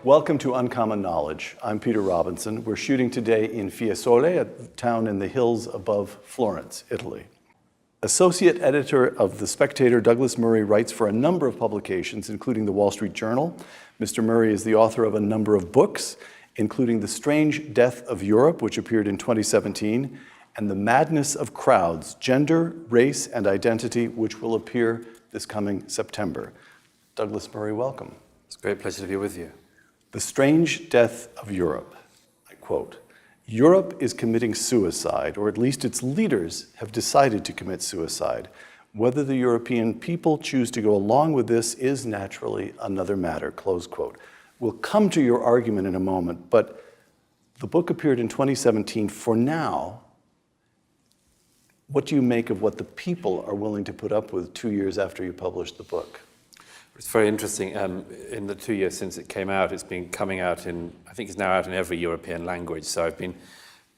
Welcome to Uncommon Knowledge. I'm Peter Robinson. We're shooting today in Fiesole, a town in the hills above Florence, Italy. Associate editor of The Spectator, Douglas Murray, writes for a number of publications, including the Wall Street Journal. Mr. Murray is the author of a number of books, including The Strange Death of Europe, which appeared in 2017, and The Madness of Crowds, Gender, Race, and Identity, which will appear this coming September. Douglas Murray, welcome. It's a great pleasure to be with you. The Strange Death of Europe. I quote, "Europe is committing suicide, or at least its leaders have decided to commit suicide. Whether the European people choose to go along with this is naturally another matter," close quote. We'll come to your argument in a moment, but the book appeared in 2017. For now, what do you make of what the people are willing to put up with 2 years after you published the book? It's very interesting. In the 2 years since it came out, it's been coming out I think it's now out in every European language. So I've been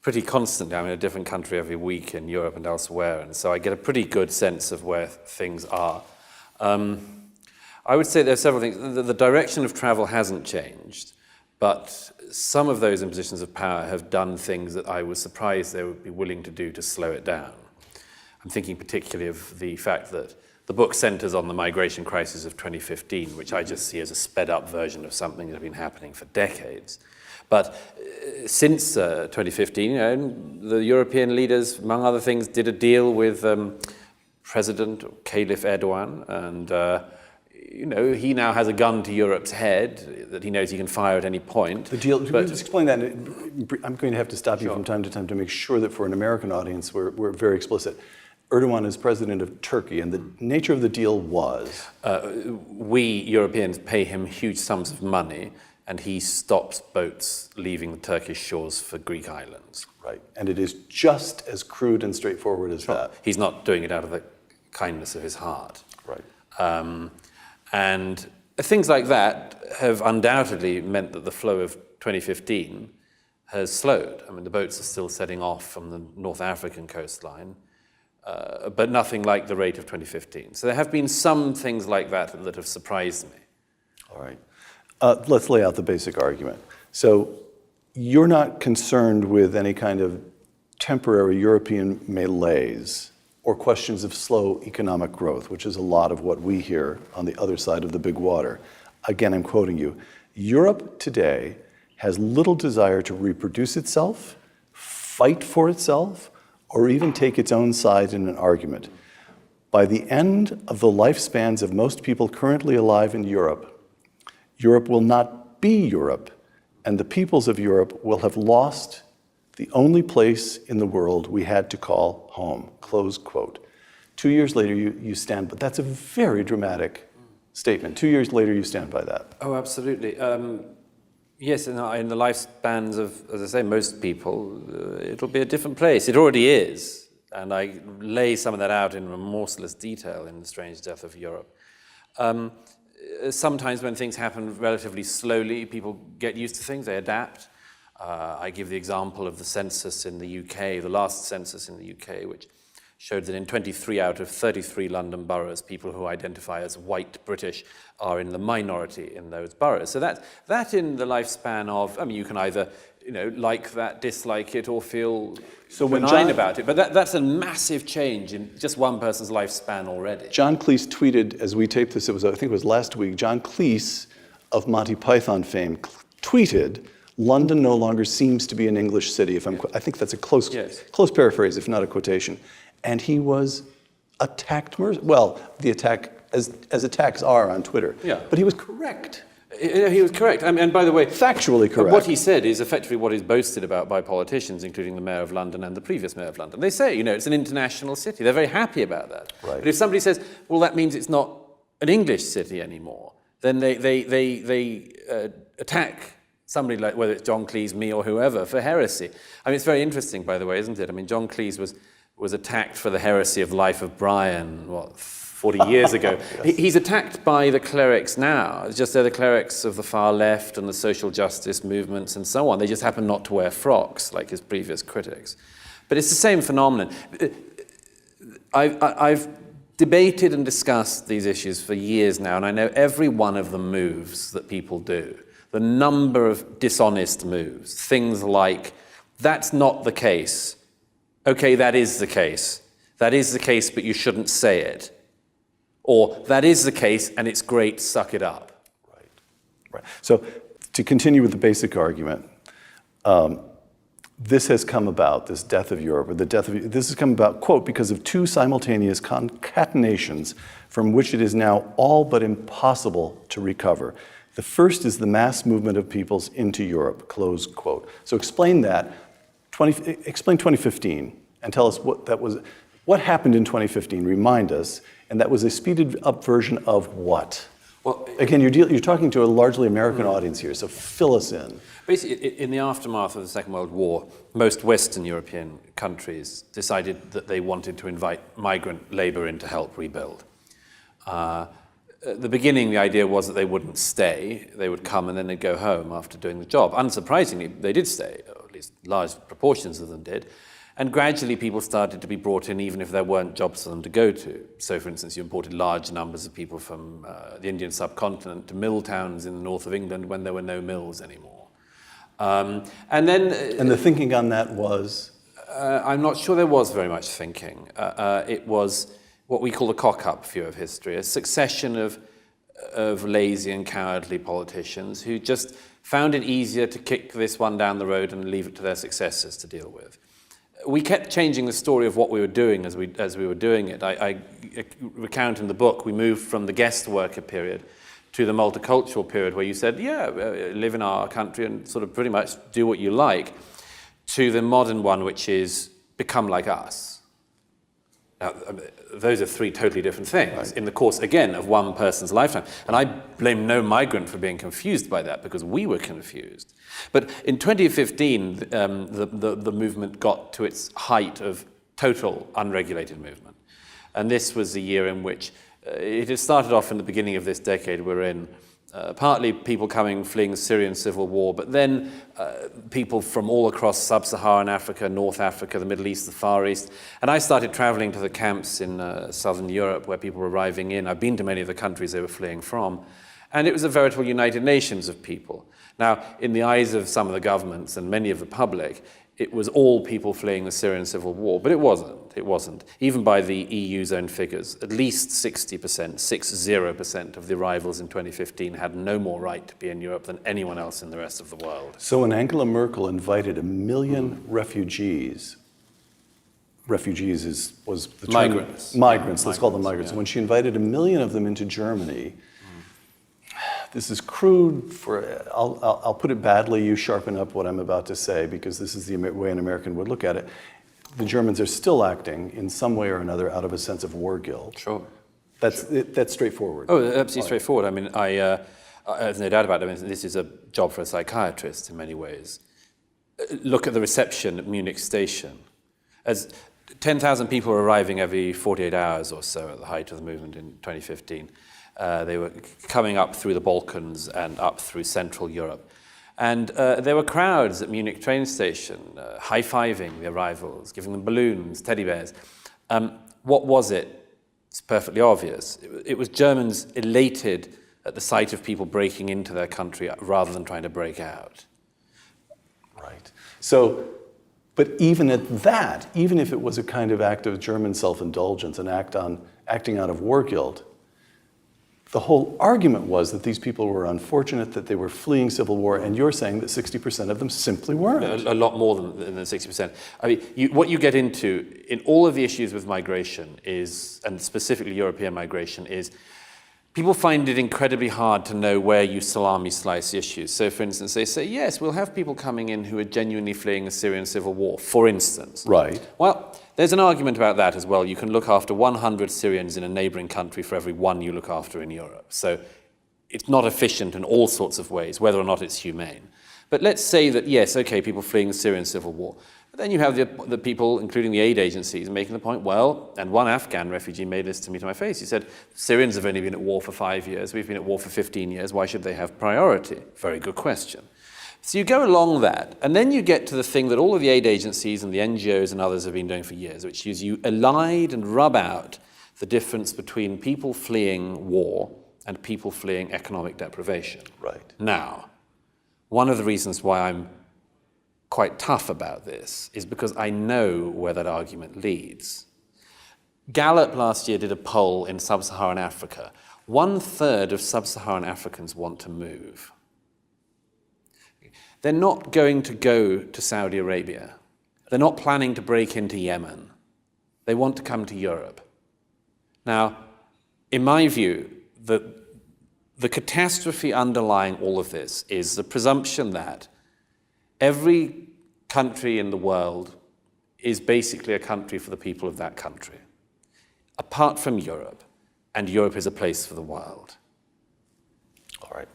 pretty constant. I'm in a different country every week in Europe and elsewhere. And so I get a pretty good sense of where things are. I would say there are several things. The direction of travel hasn't changed, but some of those in positions of power have done things that I was surprised they would be willing to do to slow it down. I'm thinking particularly of the fact that the book centers on the migration crisis of 2015, which I just see as a sped-up version of something that had been happening for decades. But since 2015, the European leaders, among other things, did a deal with President Caliph Erdogan, and he now has a gun to Europe's head that he knows he can fire at any point. The deal. Can you just explain that? I'm going to have to stop you from time to time to make sure that for an American audience we're very explicit. Erdogan is president of Turkey, and the nature of the deal was? We Europeans pay him huge sums of money, and he stops boats leaving the Turkish shores for Greek islands. Right, and it is just as crude and straightforward as that. He's not doing it out of the kindness of his heart. Right. And things like that have undoubtedly meant that the flow of 2015 has slowed. I mean, the boats are still setting off from the North African coastline, but nothing like the rate of 2015. So there have been some things like that that have surprised me. All right. Let's lay out the basic argument. So you're not concerned with any kind of temporary European malaise or questions of slow economic growth, which is a lot of what we hear on the other side of the big water. Again, I'm quoting you. Europe today has little desire to reproduce itself, fight for itself, or even take its own side in an argument. By the end of the lifespans of most people currently alive in Europe, Europe will not be Europe, and the peoples of Europe will have lost the only place in the world we had to call home, close quote. 2 years later, you stand, but that's a very dramatic statement. 2 years later, you stand by that. Oh, absolutely. Yes, in the lifespans of, as I say, most people, it'll be a different place. It already is. And I lay some of that out in remorseless detail in The Strange Death of Europe. Sometimes when things happen relatively slowly, people get used to things, they adapt. I give the example of the census in the UK, the last census in the UK, which showed that in 23 out of 33 London boroughs, people who identify as white British are in the minority in those boroughs. So that in the lifespan of, I mean, you can either like that, dislike it, or feel benign about it. But that's a massive change in just one person's lifespan already. John Cleese tweeted, as we taped this, I think it was last week, John Cleese of Monty Python fame tweeted, "London no longer seems to be an English city." I think that's a close paraphrase, if not a quotation. And he was attacked, the attack, as attacks are on Twitter. Yeah. But he was correct. He was correct. And by the way, factually correct. What he said is effectively what is boasted about by politicians, including the Mayor of London and the previous Mayor of London. They say, it's an international city. They're very happy about that. Right. But if somebody says, well, that means it's not an English city anymore, then they attack somebody like, whether it's John Cleese, me, or whoever, for heresy. I mean, it's very interesting, by the way, isn't it? I mean, John Cleese was attacked for the heresy of Life of Brian, 40 years ago. Yes. He's attacked by the clerics now. It's just they're the clerics of the far left and the social justice movements and so on. They just happen not to wear frocks like his previous critics. But it's the same phenomenon. I've debated and discussed these issues for years now, and I know every one of the moves that people do. the number of dishonest moves, things like, that's not the case. Okay, that is the case. That is the case, but you shouldn't say it. Or, that is the case, and it's great, suck it up. Right. So, to continue with the basic argument, this has come about, this death of Europe, or this has come about, quote, because of two simultaneous concatenations from which it is now all but impossible to recover. The first is the mass movement of peoples into Europe, close quote. So explain that, explain 2015, and tell us what that was. What happened in 2015? Remind us, and that was a speeded up version of what? Well, again, you're talking to a largely American audience here, so fill us in. Basically, in the aftermath of the Second World War, most Western European countries decided that they wanted to invite migrant labor in to help rebuild. At the beginning, the idea was that they wouldn't stay. They would come and then they'd go home after doing the job. Unsurprisingly, they did stay, or at least large proportions of them did. And gradually, people started to be brought in even if there weren't jobs for them to go to. So, for instance, you imported large numbers of people from the Indian subcontinent to mill towns in the north of England when there were no mills anymore. And the thinking on that was? I'm not sure there was very much thinking. It was what we call the cock-up view of history, a succession of lazy and cowardly politicians who just found it easier to kick this one down the road and leave it to their successors to deal with. We kept changing the story of what we were doing as we were doing it. I recount in the book, we moved from the guest worker period to the multicultural period where you said, yeah, live in our country and sort of pretty much do what you like, to the modern one, which is become like us. Now, those are three totally different things in the course, again, of one person's lifetime. And I blame no migrant for being confused by that because we were confused. But in 2015, the movement got to its height of total unregulated movement. And this was the year in which it had started off in the beginning of this decade we're in, partly people fleeing the Syrian civil war, but then people from all across sub-Saharan Africa, North Africa, the Middle East, the Far East. And I started traveling to the camps in southern Europe where people were arriving in. I've been to many of the countries they were fleeing from. And it was a veritable United Nations of people. Now, in the eyes of some of the governments and many of the public, it was all people fleeing the Syrian civil war, but it wasn't. It wasn't. Even by the EU's own figures, at least 60% of the arrivals in 2015 had no more right to be in Europe than anyone else in the rest of the world. So when Angela Merkel invited 1 million refugees was the term. Migrants, let's call them migrants. Yeah. When she invited 1 million of them into Germany, this is crude. I'll put it badly. You sharpen up what I'm about to say because this is the way an American would look at it. The Germans are still acting in some way or another out of a sense of war guilt. Sure. That's straightforward. Oh, absolutely straightforward. I mean, there's no doubt about it. I mean, this is a job for a psychiatrist in many ways. Look at the reception at Munich station. As 10,000 people were arriving every 48 hours or so at the height of the movement in 2015. They were coming up through the Balkans and up through Central Europe. And there were crowds at Munich train station, high-fiving the arrivals, giving them balloons, teddy bears. What was it? It's perfectly obvious. It was Germans elated at the sight of people breaking into their country rather than trying to break out. Right. So, but even at that, even if it was a kind of act of German self-indulgence, an acting out of war guilt, the whole argument was that these people were unfortunate, that they were fleeing civil war, and you're saying that 60% of them simply weren't. A lot more than 60%. I mean, what you get into in all of the issues with migration is, and specifically European migration, is people find it incredibly hard to know where you salami slice issues. So, for instance, they say, yes, we'll have people coming in who are genuinely fleeing the Syrian civil war, for instance. Right. Well, there's an argument about that as well. You can look after 100 Syrians in a neighboring country for every one you look after in Europe. So it's not efficient in all sorts of ways, whether or not it's humane. But let's say that, yes, okay, people fleeing the Syrian civil war. But then you have the people, including the aid agencies, making the point, well, and one Afghan refugee made this to me to my face. He said, Syrians have only been at war for 5 years. We've been at war for 15 years. Why should they have priority? Very good question. So you go along that, and then you get to the thing that all of the aid agencies and the NGOs and others have been doing for years, which is you elide and rub out the difference between people fleeing war and people fleeing economic deprivation. Right. Now, one of the reasons why I'm quite tough about this is because I know where that argument leads. Gallup last year did a poll in sub-Saharan Africa. 1/3 of sub-Saharan Africans want to move. They're not going to go to Saudi Arabia. They're not planning to break into Yemen. They want to come to Europe. Now, in my view, the catastrophe underlying all of this is the presumption that every country in the world is basically a country for the people of that country, apart from Europe, and Europe is a place for the world. All right.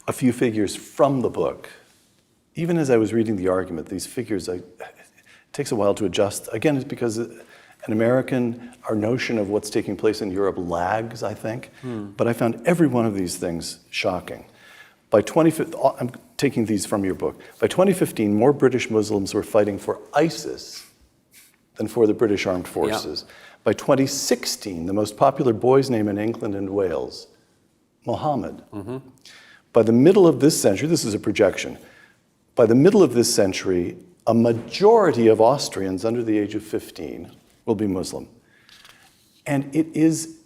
A few figures from the book. Even as I was reading the argument, these figures, it takes a while to adjust. Again, it's because an American, our notion of what's taking place in Europe lags, I think. But I found every one of these things shocking. By 2015, I'm taking these from your book. By 2015, more British Muslims were fighting for ISIS than for the British Armed Forces. Yeah. By 2016, the most popular boy's name in England and Wales, Mohammed. By the middle of this century, this is a projection, by the middle of this century, a majority of Austrians under the age of 15 will be Muslim. And it is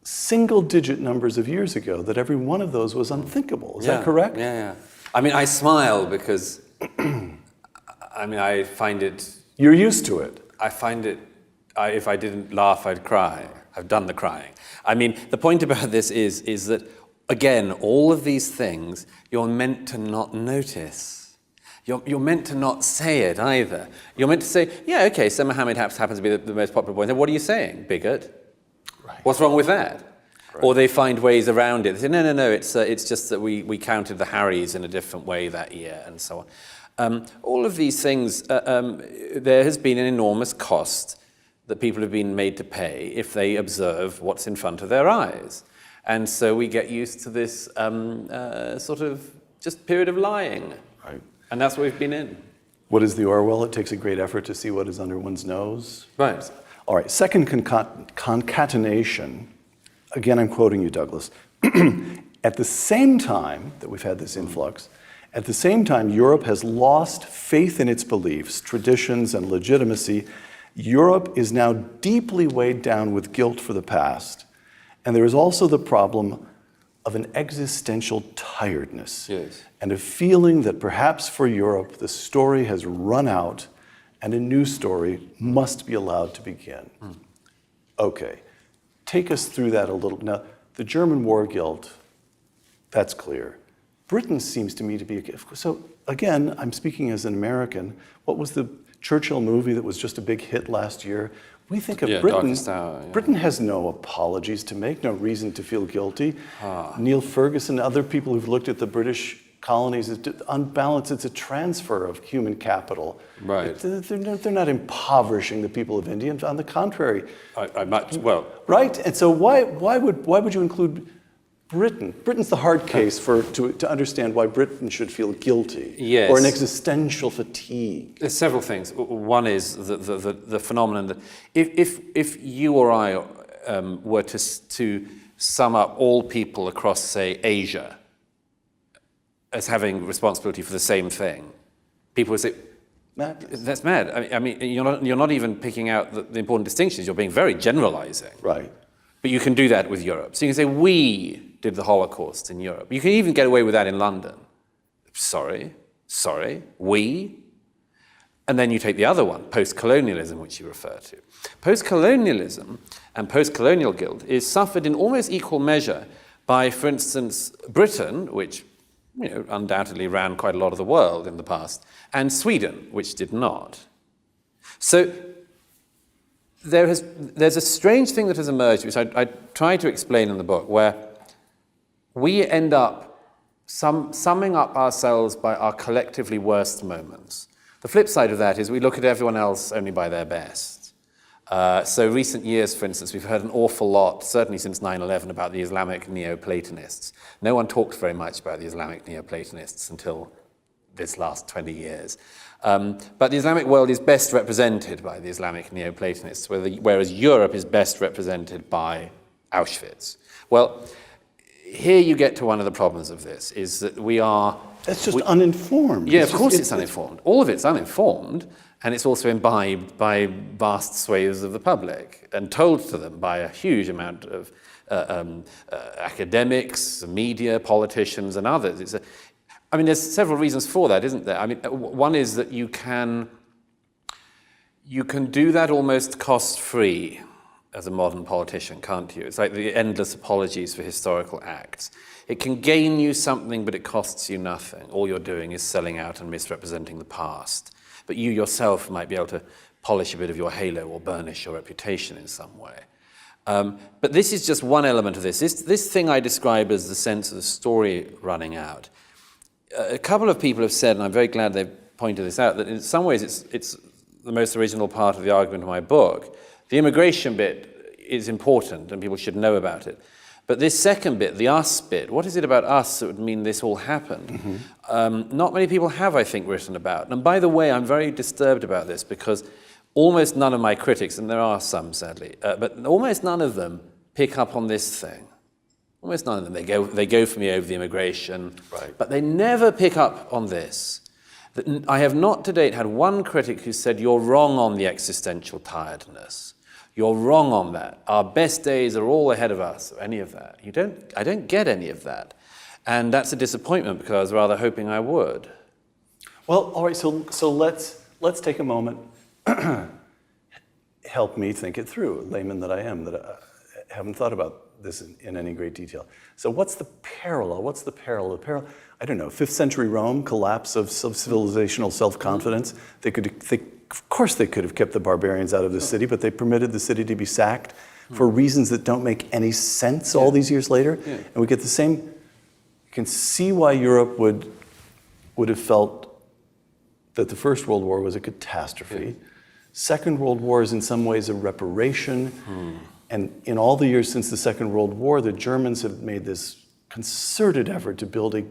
single-digit numbers of years ago that every one of those was unthinkable. Is that correct? Yeah. I mean, I smile because, I find it... You're used to it. I find it, if I didn't laugh, I'd cry. I've done the crying. I mean, the point about this is that, again, all of these things you're meant to not notice. You're meant to not say it either. You're meant to say, yeah, okay, so Mohammed happens to be the most popular boy. Then what are you saying, bigot? Right. What's wrong with that? Right. Or they find ways around it. They say, no, it's just that we counted the Harrys in a different way that year, and so on. All of these things, there has been an enormous cost that people have been made to pay if they observe what's in front of their eyes. And so we get used to this sort of just period of lying. Right. And that's what we've been in. What is the Orwell? It takes a great effort to see what is under one's nose. Right. All right, second concatenation. Again, I'm quoting you, Douglas. At the same time that we've had this influx, at the same time Europe has lost faith in its beliefs, traditions, and legitimacy. Europe is now deeply weighed down with guilt for the past. And there is also the problem of an existential tiredness. Yes. And a feeling that perhaps for Europe, the story has run out and a new story must be allowed to begin. Okay, take us through that a little. Now, the German war guilt, that's clear. Britain seems to me to be, so again, I'm speaking as an American. What was the Churchill movie that was just a big hit last year? We think of Britain. Britain has no apologies to make, no reason to feel guilty. Neil Ferguson, other people who've looked at the British colonies, on balance, it's a transfer of human capital. Right. They're not impoverishing the people of India. On the contrary. Right. And so why would you include Britain? Britain's the hard case to understand why Britain should feel guilty. Yes. Or an existential fatigue. There's several things. One is the phenomenon that if you or I were to sum up all people across, say, Asia as having responsibility for the same thing, people would say, Madness. That's mad. I mean, you're not even picking out the important distinctions. You're being very generalizing. Right. But you can do that with Europe. So you can say, we did the Holocaust in Europe. You can even get away with that in London. Sorry, we. And then you take the other one, post-colonialism, which you refer to. Post-colonialism and post-colonial guilt is suffered in almost equal measure by, for instance, Britain, which undoubtedly ran quite a lot of the world in the past, and Sweden, which did not. So there's a strange thing that has emerged, which I try to explain in the book, where we end up summing up ourselves by our collectively worst moments. The flip side of that is we look at everyone else only by their best. So recent years, for instance, we've heard an awful lot, certainly since 9/11, about the Islamic Neoplatonists. No one talked very much about the Islamic Neoplatonists until this last 20 years. But the Islamic world is best represented by the Islamic Neoplatonists, whereas Europe is best represented by Auschwitz. Well, here you get to one of the problems of this, is that we are... That's just uninformed. Yeah, of course it's uninformed. All of it's uninformed, and it's also imbibed by vast swathes of the public and told to them by a huge amount of academics, media, politicians, and others. There's several reasons for that, isn't there? One is that you can do that almost cost-free as a modern politician, can't you? It's like the endless apologies for historical acts. It can gain you something, but it costs you nothing. All you're doing is selling out and misrepresenting the past. But you yourself might be able to polish a bit of your halo or burnish your reputation in some way. But this is just one element of this. This thing I describe as the sense of the story running out. A couple of people have said, and I'm very glad they've pointed this out, that in some ways it's the most original part of the argument of my book. The immigration bit is important and people should know about it. But this second bit, the us bit, what is it about us that would mean this all happened? Mm-hmm. Not many people have, I think, written about. And by the way, I'm very disturbed about this because almost none of my critics, and there are some sadly, but almost none of them pick up on this thing. Almost none of them. They go for me over the immigration, right. But they never pick up on this. I have not to date had one critic who said, you're wrong on the existential tiredness. You're wrong on that. Our best days are all ahead of us, or any of that. I don't get any of that. And that's a disappointment because I was rather hoping I would. Well, all right, so let's take a moment. Help me think it through, layman that I am, that I haven't thought about this in any great detail. So what's the parallel? The parallel, I don't know, 5th century Rome, collapse of civilizational self-confidence. Of course they could have kept the barbarians out of the city, but they permitted the city to be sacked for reasons that don't make any sense all these years later. Yeah. And we get the same, you can see why Europe would have felt that the First World War was a catastrophe. Yeah. Second World War is in some ways a reparation. And in all the years since the Second World War, the Germans have made this concerted effort to build a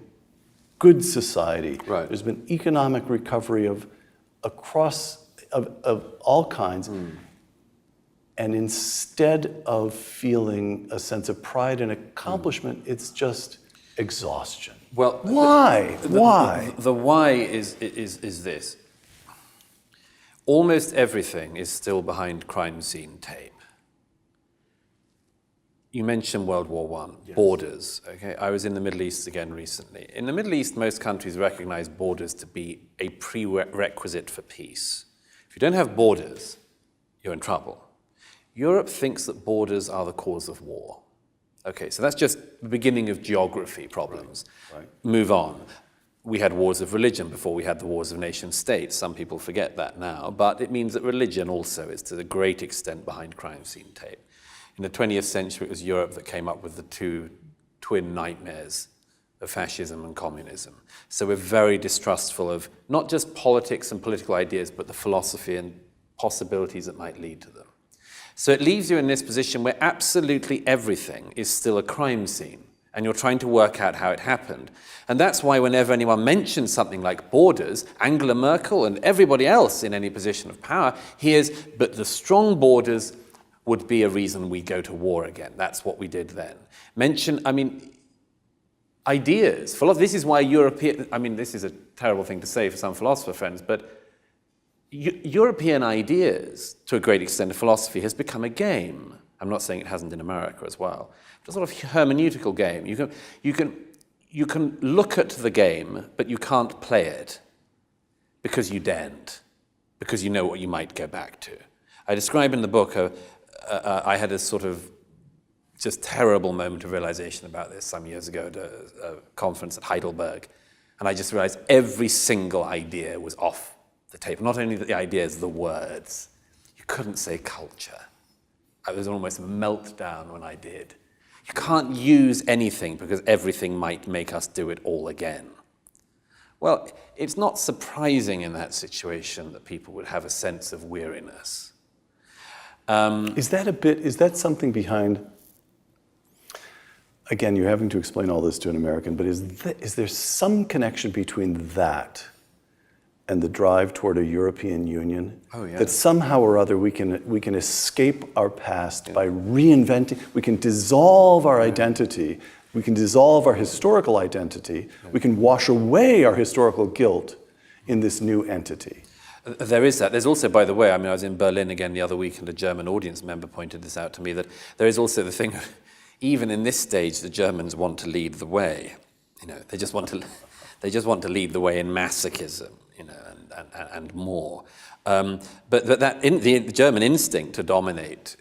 good society. Right. There's been economic recovery of all kinds. And instead of feeling a sense of pride and accomplishment, it's just exhaustion. Well, why? Why? The why is this. Almost everything is still behind crime scene tape. You mentioned World War I, yes. Borders. Okay, I was in the Middle East again recently. In the Middle East, most countries recognize borders to be a prerequisite for peace. If you don't have borders, you're in trouble. Europe thinks that borders are the cause of war. Okay, so that's just the beginning of geography problems. Right. Move on. We had wars of religion before we had the wars of nation states. Some people forget that now, but it means that religion also is to a great extent behind crime scene tape. In the 20th century, it was Europe that came up with the two twin nightmares of fascism and communism. So we're very distrustful of not just politics and political ideas, but the philosophy and possibilities that might lead to them. So it leaves you in this position where absolutely everything is still a crime scene, and you're trying to work out how it happened. And that's why whenever anyone mentions something like borders, Angela Merkel and everybody else in any position of power hears, but the strong borders would be a reason we go to war again. That's what we did then. Ideas. This is why this is a terrible thing to say for some philosopher friends, but European ideas, to a great extent, philosophy has become a game. I'm not saying it hasn't in America as well. It's a sort of hermeneutical game. You can look at the game, but you can't play it because you daren't, because you know what you might go back to. I describe in the book I had a sort of just terrible moment of realization about this some years ago at a conference at Heidelberg. And I just realized every single idea was off the table. Not only the ideas, the words. You couldn't say culture. It was almost a meltdown when I did. You can't use anything because everything might make us do it all again. Well, it's not surprising in that situation that people would have a sense of weariness. Is that something behind, again, you're having to explain all this to an American, but is there some connection between that and the drive toward a European Union? Oh, yeah. That somehow or other we can escape our past by reinventing, we can dissolve our identity, We can dissolve our historical identity. We can wash away our historical guilt in this new entity. There is that. There's also, by the way, I mean, I was in Berlin again the other week, and a German audience member pointed this out to me, that there is also the thing of, even in this stage, the Germans want to lead the way. You know, they just want to lead the way in masochism, you know, and more. But the German instinct to dominate,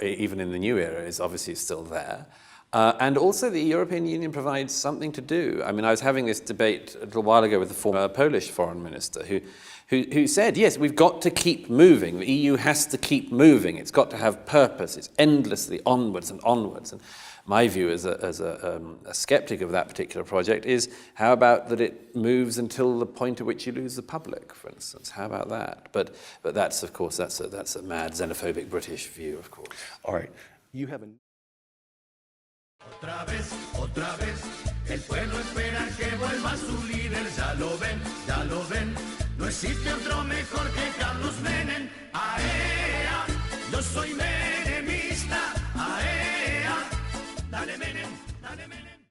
even in the new era, is obviously still there. And also the European Union provides something to do. I mean, I was having this debate a little while ago with the former Polish foreign minister who said, yes, we've got to keep moving. The EU has to keep moving. It's got to have purpose. It's endlessly onwards and onwards. And my view as a skeptic of that particular project is, how about that it moves until the point at which you lose the public, for instance? How about that? But that's, of course, that's a mad xenophobic British view, of course. All right. You have a... Otra vez, el pueblo espera que vuelva su líder, ya lo ven, no existe otro mejor que Carlos Menem, ¡aea! Yo soy menemista, ¡aea! Dale Menem, dale Menem.